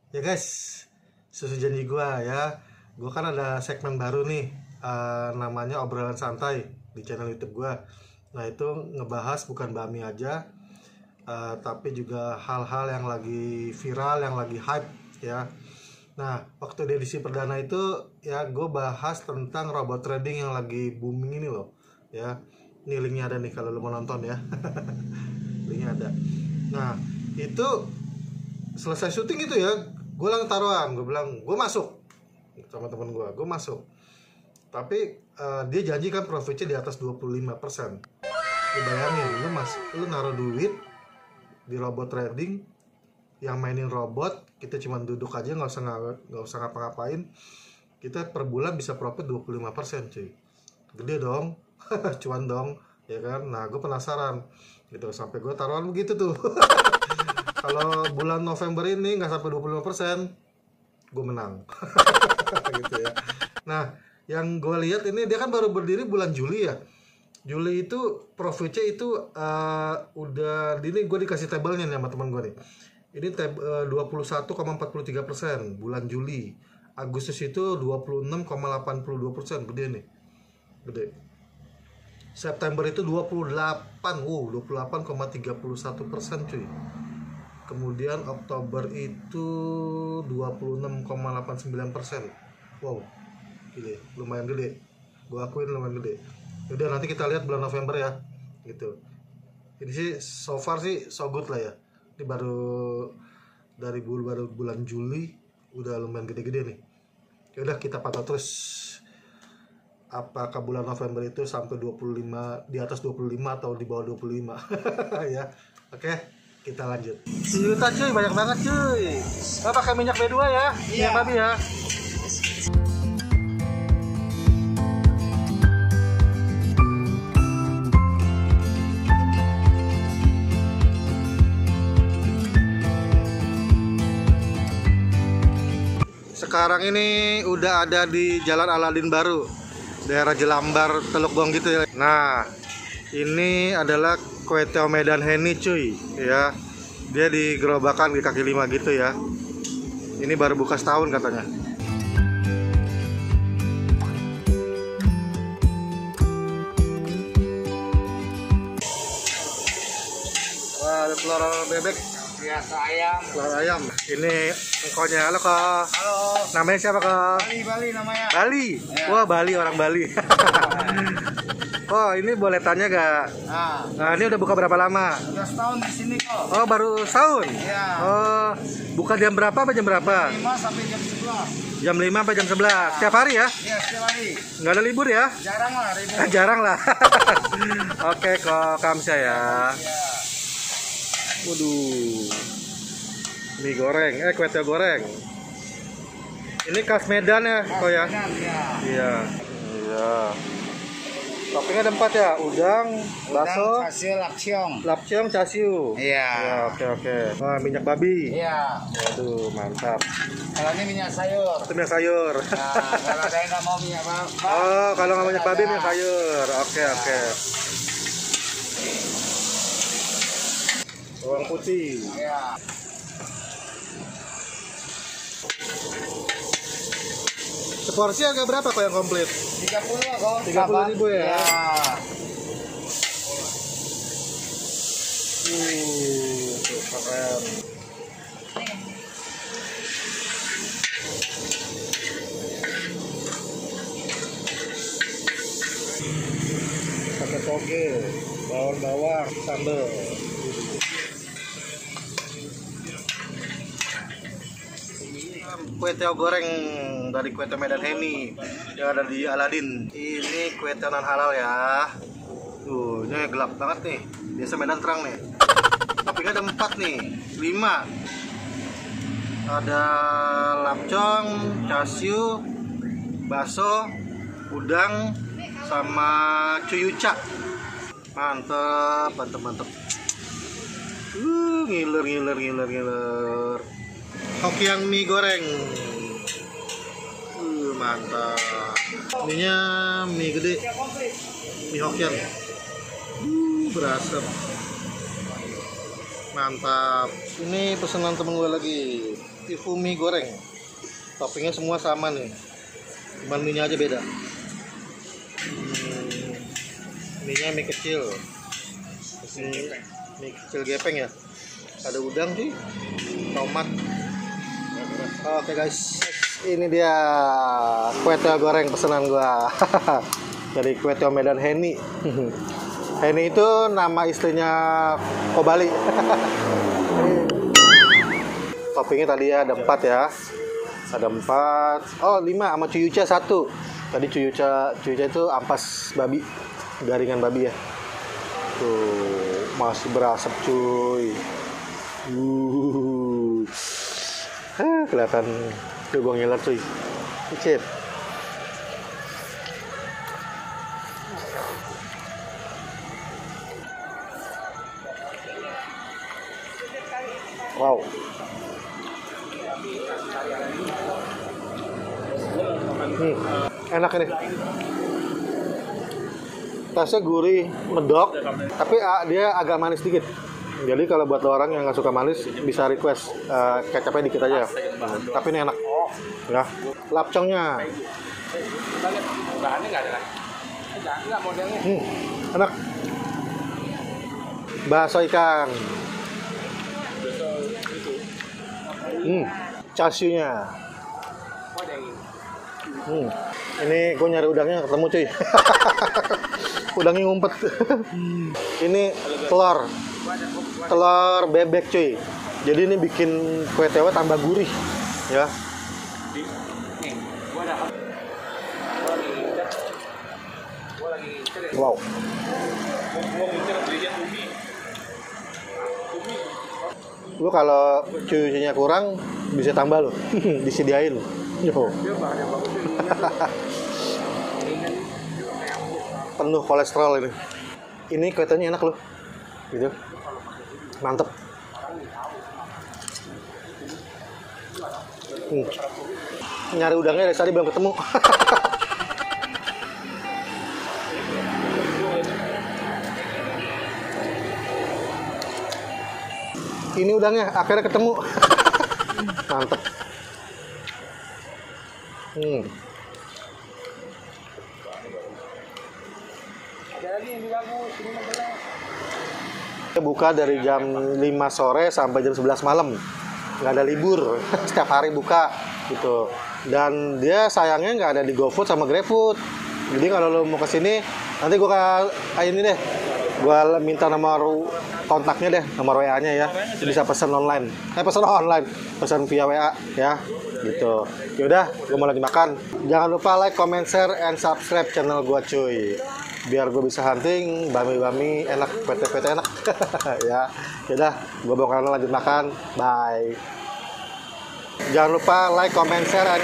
Ya guys, sesuai janji gue ya, gue kan ada segmen baru nih, namanya obrolan santai di channel YouTube gue. Nah itu ngebahas bukan bakmi aja, tapi juga hal-hal yang lagi viral, yang lagi hype ya. Nah waktu di edisi perdana itu ya gue bahas tentang robot trading yang lagi booming ini loh ya. Ini linknya ada nih kalau lo mau nonton ya. Linknya ada. Nah itu selesai syuting itu ya, gue langsung taruhan, gue bilang gue masuk sama temen gue masuk. Tapi dia janji kan profitnya di atas 25%. Lu bayangin, lu naruh duit di robot trading yang mainin robot, kita cuma duduk aja nggak usah ngapa-ngapain, kita per bulan bisa profit 25%, cuy. Gede dong. Cuan dong ya kan. Nah gue penasaran gitu, sampai gue taruhan begitu tuh. Kalau bulan November ini nggak sampai 25%, gue menang. Gitu ya. Nah yang gue lihat ini dia kan baru berdiri bulan Juli ya. Juli itu profitnya itu udah, ini gue dikasih tabelnya nih sama teman gue nih. Ini 21,43% bulan Juli. Agustus itu 26,82%, gede nih, gede. September itu 28,31% cuy. Kemudian Oktober itu 26,89%. Wow, gede, lumayan gede. Gue akuin lumayan gede. Udah nanti kita lihat bulan November ya, gitu. Ini sih so far sih so good lah ya. Ini baru dari bulan Juli udah lumayan gede-gede nih. Ya udah kita pantau terus. Apakah bulan November itu sampai 25, di atas 25 atau di bawah 25. Ya. Oke, kita lanjut. Siuta cuy, banyak banget cuy. Kita pakai minyak B2 ya. Minyak babi ya. Sekarang ini udah ada di Jalan Aladin Baru, daerah Jelambar, Teluk Gong gitu ya. Nah, ini adalah Kue Tiaw Medan Heni cuy ya. Dia di gerobakan di kaki 5 gitu ya. Ini baru buka setahun katanya. Wah, ada telur bebek. Biasa ayam. Telur ayam. Ini engkonya. Halo kak. Halo. Namanya siapa kak? Bali namanya. Bali. Ya. Wah Bali, orang Bali. Oh ini boleh tanya gak? Nah ini udah buka berapa lama? Udah setahun di sini kok. Oh baru setahun? Iya. Oh buka jam berapa sampai jam berapa? 5 sampai jam 11. Jam 5 sampai jam 11. Setiap hari ya? Iya setiap hari. Nggak ada libur ya? Jarang lah ribut. Jarang lah. Oke kok kamsa ya. Iya. Waduh, mie goreng, kue tiaw goreng. Ini khas Medan ya, kok ya? Iya, iya. Toppingnya ada 4 ya, udang, bakso, Hasil lapciong. lapciong, casiu. Iya. Ya, oke. Wah, minyak babi. Iya. Waduh, mantap. Kalau ini minyak sayur. Itu minyak sayur. Nah, kalau ada yang nggak mau minyak babi. Oh, kalau nggak minyak babi, minyak sayur. Oke. Bawang putih. Iya. Seporsi harga berapa kok yang komplit? 30 kok. 30.000 ya? Iya. Tuh keren. Pakai toge, bawang, sambal. Kue tiaw goreng dari Kue Tiaw Medan Heni yang ada di Aladin. Ini kue tiaw non halal ya. Tuh, ini gelap banget nih. Biasa Medan terang nih. Toppingnya ada 4 nih, 5. Ada lapcong, casiu, bakso, udang, sama cuyuca. Mantep. Ngiler. Hokiang mie goreng. Mantap. Ininya mie gede. Mie Hokian. Berasap. Mantap. Ini pesanan temen gue lagi. itu mie goreng. Toppingnya semua sama nih. Cuman mie-nya aja beda. Mie-nya mie kecil. Mie kecil gepeng ya. Ada udang sih. Tomat. Oke guys, ini dia kue teo goreng pesanan gua. Dari kue teo Medan Heni. Heni itu nama istrinya Kobali. Toppingnya tadi ada 4 ya. Ada 4. Oh 5 sama cuyuca 1. Tadi cuyuca itu ampas babi, garingan babi ya. Tuh masih berasap cuy. Kelihatan tuh ngiler cuy. Cip. Wow. Enak ini. Tasnya gurih, medok, tapi dia agak manis dikit. Jadi kalau buat orang yang nggak suka manis bisa request kecapnya dikit aja. Tapi ini enak. Ya. Lapcongnya. Enak. Bakso ikan. Chashu-nya. Ini gue nyari udangnya ketemu cuy. Udangnya ngumpet. Ini telur bebek cuy. Jadi ini bikin kue tewa tambah gurih ya. Wow. Lu kalau cucinya kurang bisa tambah lo. Disediain. Yo. Penuh kolesterol ini. Ini kuenya enak loh. Gitu. Mantep. Nyari udangnya dari tadi belum ketemu. Ini udangnya akhirnya ketemu. Mantep. Buka dari jam 5 sore sampai jam 11 malam. Nggak ada libur. Setiap hari buka gitu. Dan dia sayangnya nggak ada di GoFood sama GrabFood. Jadi kalau lo mau kesini, nanti gua ini deh. Gua minta nomor kontaknya deh, nomor WA-nya ya. Bisa pesan online. Pesan via WA ya. Gitu. Yaudah, gua mau lagi makan. Jangan lupa like, comment, share, and subscribe channel gua cuy. Biar gue bisa hunting bami enak, PT enak. Ya. Yaudah, gua bakalan lanjut makan. Bye. Jangan lupa like, comment, share, and